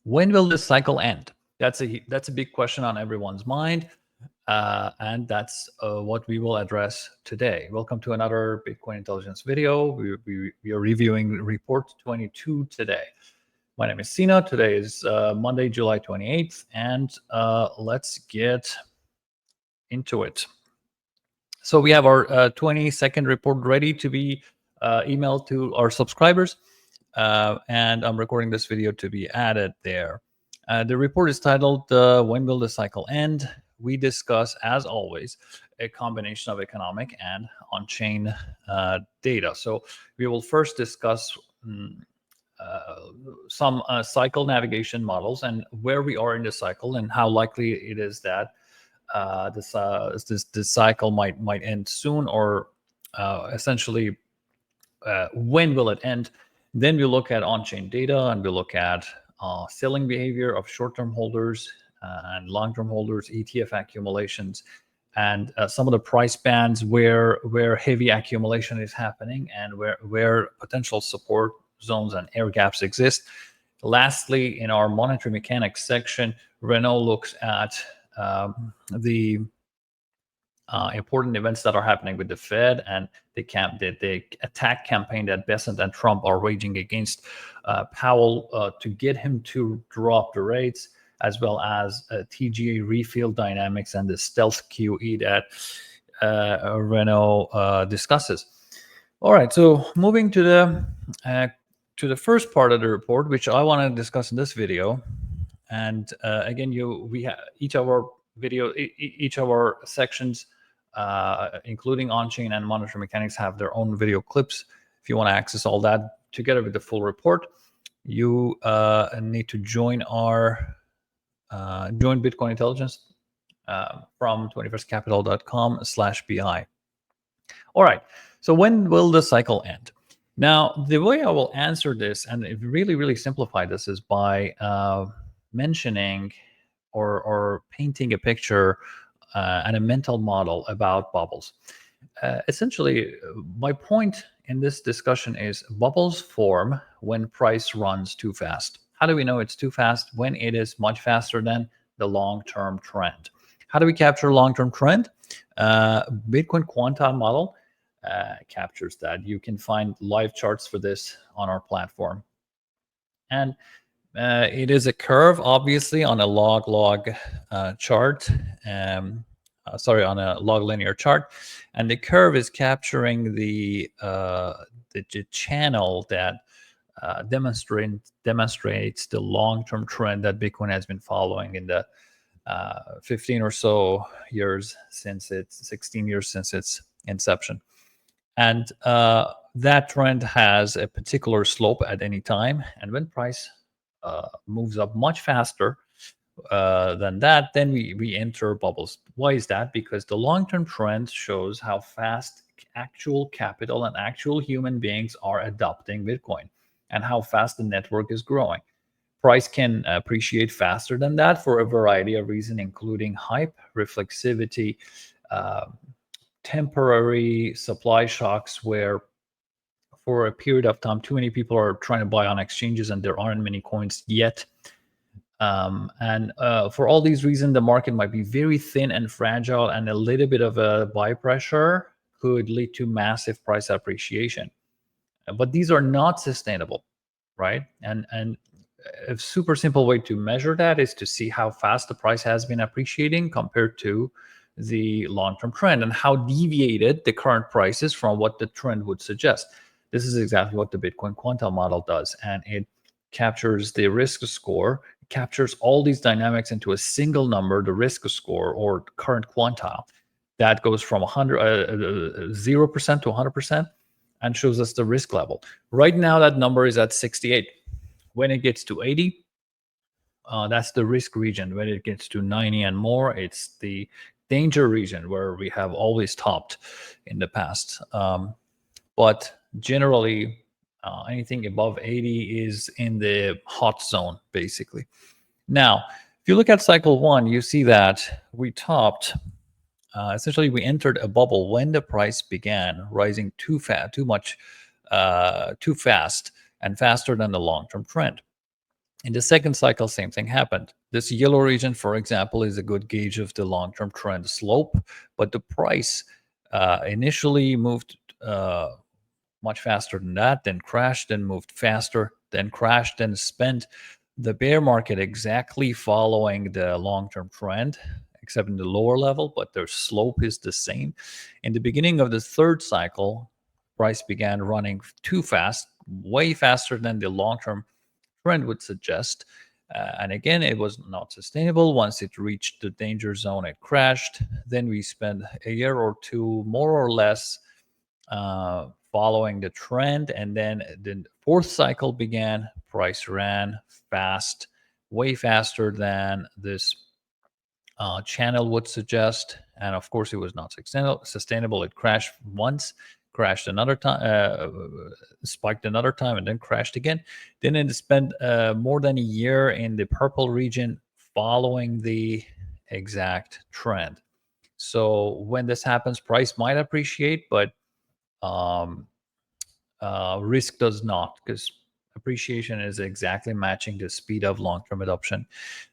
When will this cycle end? That's a big question on everyone's mind, and that's what we will address today. Welcome to another Bitcoin Intelligence video. We are reviewing report 22 today. My name is Sina. Today is Monday, July 28th, and let's get into it. So we have our 20-second report ready to be emailed to our subscribers, and I'm recording this video to be added there. The report is titled, When Will the Cycle End? We discuss, as always, a combination of economic and on-chain data. So we will first discuss some cycle navigation models and where we are in the cycle and how likely it is that this cycle might end soon, or essentially when will it end. Then we look at on-chain data, and we look at selling behavior of short-term holders and long-term holders, ETF accumulations, and some of the price bands where heavy accumulation is happening and where potential support zones and air gaps exist. Lastly, in our monetary mechanics section, Renault looks at the important events that are happening with the Fed and the attack campaign that Bessent and Trump are waging against Powell to get him to drop the rates, as well as TGA refill dynamics and the stealth QE that Renault discusses. All right, so moving to the first part of the report, which I want to discuss in this video. And again, we have each of our sections, including on-chain and monetary mechanics, have their own video clips. If you want to access all that together with the full report, you need to join Bitcoin Intelligence from 21stcapital.com/BI. All right. So when will the cycle end? Now, the way I will answer this, and really simplify this, is by mentioning or painting a picture and a mental model about bubbles. Essentially, my point in this discussion is bubbles form when price runs too fast. How do we know it's too fast? When it is much faster than the long-term trend. How do we capture long-term trend? Bitcoin quantile model captures that. You can find live charts for this on our platform. And it is a curve, obviously, on a log chart. On a log linear chart, and the curve is capturing the channel that demonstrates the long-term trend that Bitcoin has been following in the 15 or so years since 16 years since its inception. And that trend has a particular slope at any time, and when price moves up much faster than that, then we enter bubbles. Why is that? Because the long-term trend shows how fast actual capital and actual human beings are adopting Bitcoin and how fast the network is growing. Price can appreciate faster than that for a variety of reasons, including hype, reflexivity, temporary supply shocks where for a period of time too many people are trying to buy on exchanges and there aren't many coins yet. And for all these reasons, the market might be very thin and fragile, and a little bit of a buy pressure could lead to massive price appreciation. But these are not sustainable, right? And a super simple way to measure that is to see how fast the price has been appreciating compared to the long-term trend and how deviated the current price is from what the trend would suggest. This is exactly what the Bitcoin quantile model does, and it captures the risk score, captures all these dynamics into a single number, the risk score or current quantile, that goes from 0% to 100% and shows us the risk level. Right now, that number is at 68. When it gets to 80, that's the risk region. When it gets to 90 and more, it's the danger region where we have always topped in the past. But generally, anything above 80 is in the hot zone, basically. Now, if you look at cycle one, you see that we topped. Essentially, we entered a bubble when the price began rising too fast and faster than the long-term trend. In the second cycle, same thing happened. This yellow region, for example, is a good gauge of the long-term trend slope, but the price initially moved much faster than that, then crashed, then moved faster, then crashed, then spent the bear market exactly following the long-term trend, except in the lower level, but their slope is the same. In the beginning of the third cycle, price began running too fast, way faster than the long-term trend would suggest. And again, it was not sustainable. Once it reached the danger zone, it crashed. Then we spent a year or two, more or less, following the trend. And then the fourth cycle began. Price ran fast, way faster than this channel would suggest. And of course, it was not sustainable. It crashed once, crashed another time, spiked another time, and then crashed again. Then it spent more than a year in the purple region following the exact trend. So when this happens, price might appreciate, but um, risk does not, because appreciation is exactly matching the speed of long-term adoption.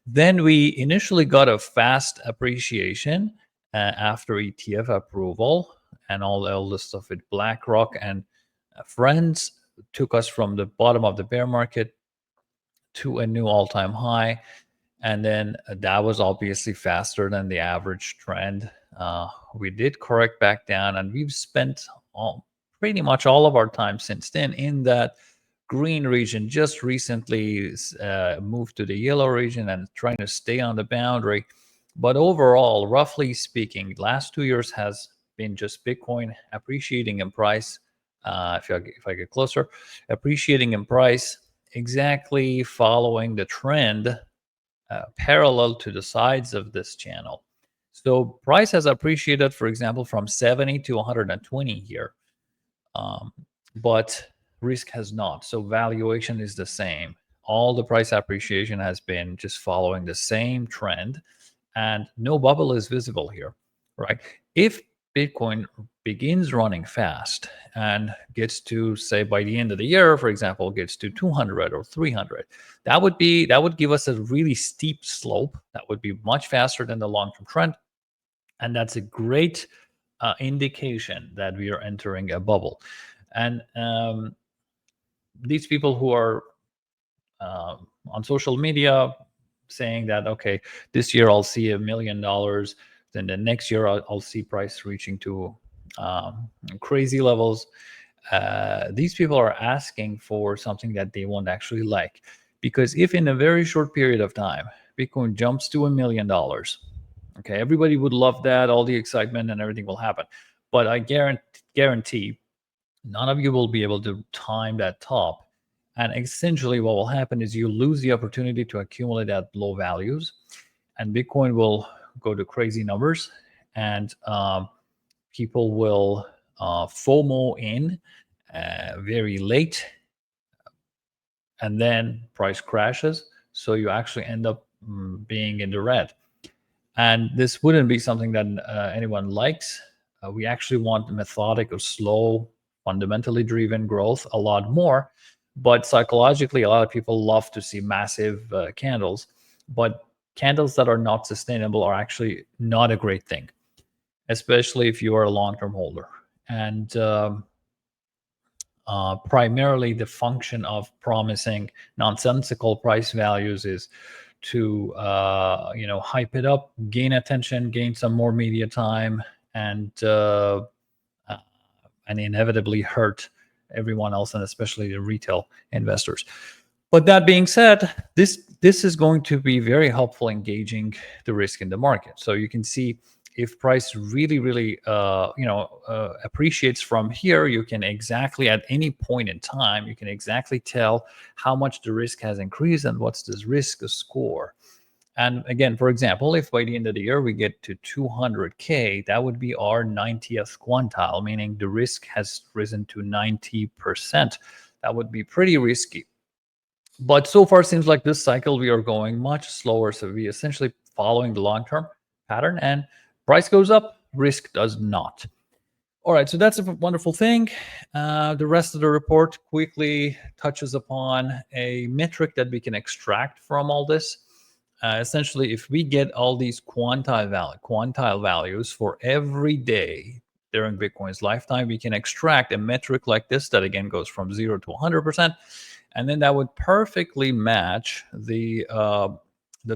Then we initially got a fast appreciation after ETF approval, and all the stuff with BlackRock and friends took us from the bottom of the bear market to a new all-time high. And then that was obviously faster than the average trend. We did correct back down, and we've spent pretty much all of our time since then in that green region. Just recently moved to the yellow region and trying to stay on the boundary. But overall, roughly speaking, last 2 years has been just Bitcoin appreciating in price. If I get closer, appreciating in price, exactly following the trend parallel to the sides of this channel. So price has appreciated, for example, from 70 to 120 here, but risk has not. So valuation is the same. All the price appreciation has been just following the same trend, and no bubble is visible here, right? If Bitcoin begins running fast and gets to, say, by the end of the year, for example, gets to 200 or 300, that would give us a really steep slope. That would be much faster than the long-term trend, and that's a great indication that we are entering a bubble. And these people who are on social media saying that, okay, this year I'll see $1 million, then the next year I'll see price reaching to crazy levels. These people are asking for something that they won't actually like, because if in a very short period of time Bitcoin jumps to $1 million, okay, everybody would love that, all the excitement and everything will happen, but I guarantee none of you will be able to time that top. And essentially, what will happen is you lose the opportunity to accumulate at low values, and Bitcoin will go to crazy numbers, and people will FOMO in very late, and then price crashes. So you actually end up being in the red. And this wouldn't be something that anyone likes. We actually want methodical, slow, fundamentally driven growth a lot more. But psychologically, a lot of people love to see massive candles. But candles that are not sustainable are actually not a great thing, especially if you are a long-term holder. And primarily, the function of promising nonsensical price values is to hype it up, gain attention, gain some more media time, and inevitably hurt everyone else, and especially the retail investors. But that being said, this is going to be very helpful in gauging the risk in the market. So you can see if price really appreciates from here, you can exactly at any point in time, you can exactly tell how much the risk has increased and what's this risk score. And again, for example, if by the end of the year we get to 200K, that would be our 90th quintile, meaning the risk has risen to 90%. That would be pretty risky. But so far, it seems like this cycle we are going much slower. So we essentially following the long-term pattern, and price goes up, risk does not. All right, so that's a wonderful thing. The rest of the report quickly touches upon a metric that we can extract from all this. Essentially, if we get all these quantile values for every day during Bitcoin's lifetime, we can extract a metric like this that again goes from 0 to 100%, and then that would perfectly match the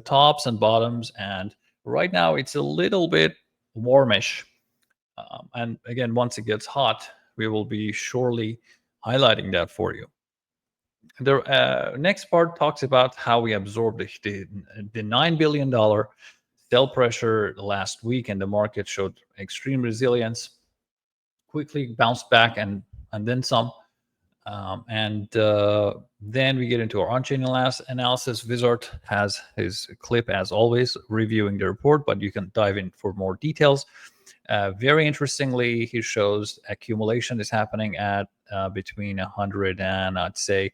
tops and bottoms. And right now, it's a little bit warmish, and again, once it gets hot, we will be surely highlighting that for you. The next part talks about how we absorbed the $9 billion sell pressure last week, and the market showed extreme resilience, quickly bounced back, and then some. And then we get into our on-chain analysis. Wizard has his clip, as always, reviewing the report, but you can dive in for more details. Very interestingly, he shows accumulation is happening at between 100 and I'd say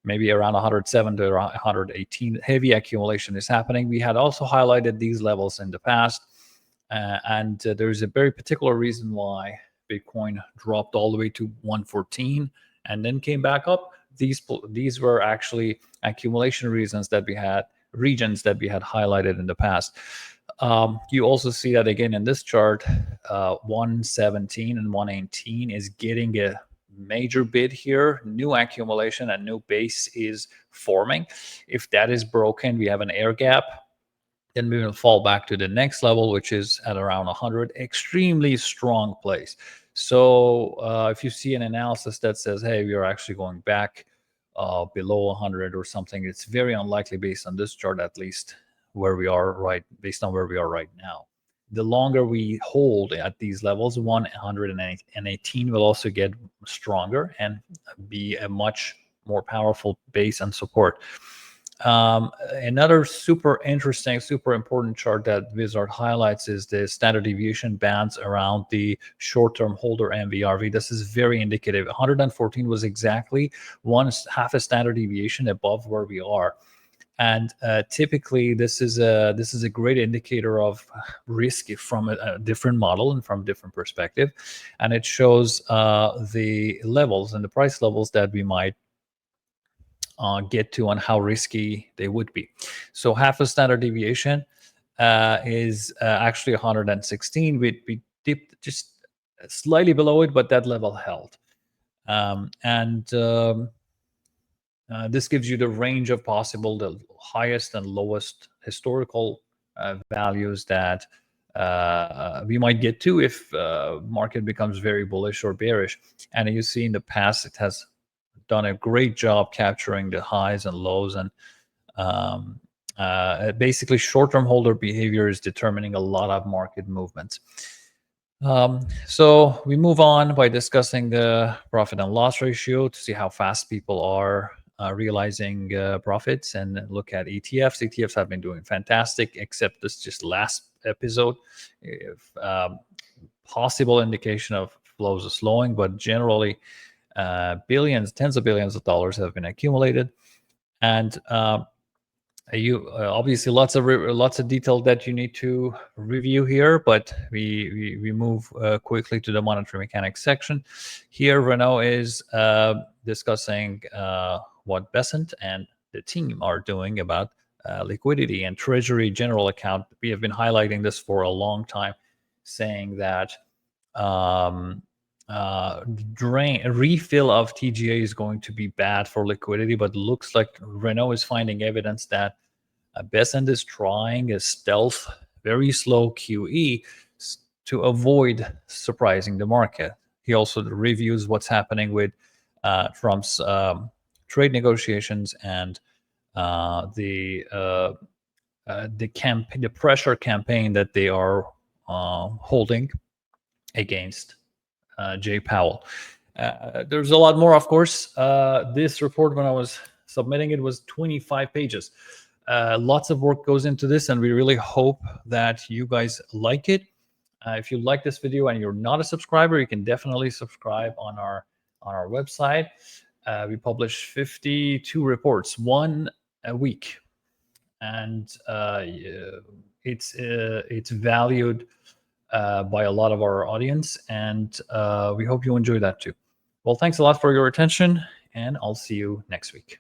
maybe around 107 to around 118. Heavy accumulation is happening. We had also highlighted these levels in the past, and there's a very particular reason why Bitcoin dropped all the way to 114 and then came back up. These were actually accumulation regions that we had highlighted in the past. You also see that again in this chart. 117 and 118 is getting a major bid here. New accumulation and new base is forming. If that is broken, we have an air gap. Then we will fall back to the next level, which is at around 100. Extremely strong place. So if you see an analysis that says, hey, we are actually going back below 100 or something, it's very unlikely based on this chart, at least based on where we are right now. The longer we hold at these levels, 118 will also get stronger and be a much more powerful base and support. Another super interesting, super important chart that Wizard highlights is the standard deviation bands around the short-term holder MVRV. This is very indicative. 114 was exactly half a standard deviation above where we are. And typically, this is a great indicator of risk from a different model and from a different perspective, and it shows the levels and the price levels that we might get to on how risky they would be. So half a standard deviation is actually 116. We dipped just slightly below it, but that level held. This gives you the range of possible, the highest and lowest historical values that we might get to if market becomes very bullish or bearish. And you see in the past, it has done a great job capturing the highs and lows, and basically short-term holder behavior is determining a lot of market movements. So we move on by discussing the profit and loss ratio to see how fast people are realizing profits, and look at ETFs. ETFs have been doing fantastic, except this just last episode. If, possible indication of flows are slowing, but generally billions, tens of billions of dollars have been accumulated, and you obviously lots of detail that you need to review here, but we move quickly to the monetary mechanics section. Here, Renault is discussing what Besant and the team are doing about liquidity and treasury general account. We have been highlighting this for a long time, saying that refill of TGA is going to be bad for liquidity, but looks like Renault is finding evidence that Besant is trying a stealth, very slow QE to avoid surprising the market. He also reviews what's happening with Trump's trade negotiations and the pressure campaign that they are holding against Jay Powell. There's a lot more, of course. This report, when I was submitting it, was 25 pages. Lots of work goes into this, and we really hope that you guys like it. If you like this video and you're not a subscriber, you can definitely subscribe on our website. We publish 52 reports, one a week, and it's valued by a lot of our audience, and we hope you enjoy that too. Well, thanks a lot for your attention, and I'll see you next week.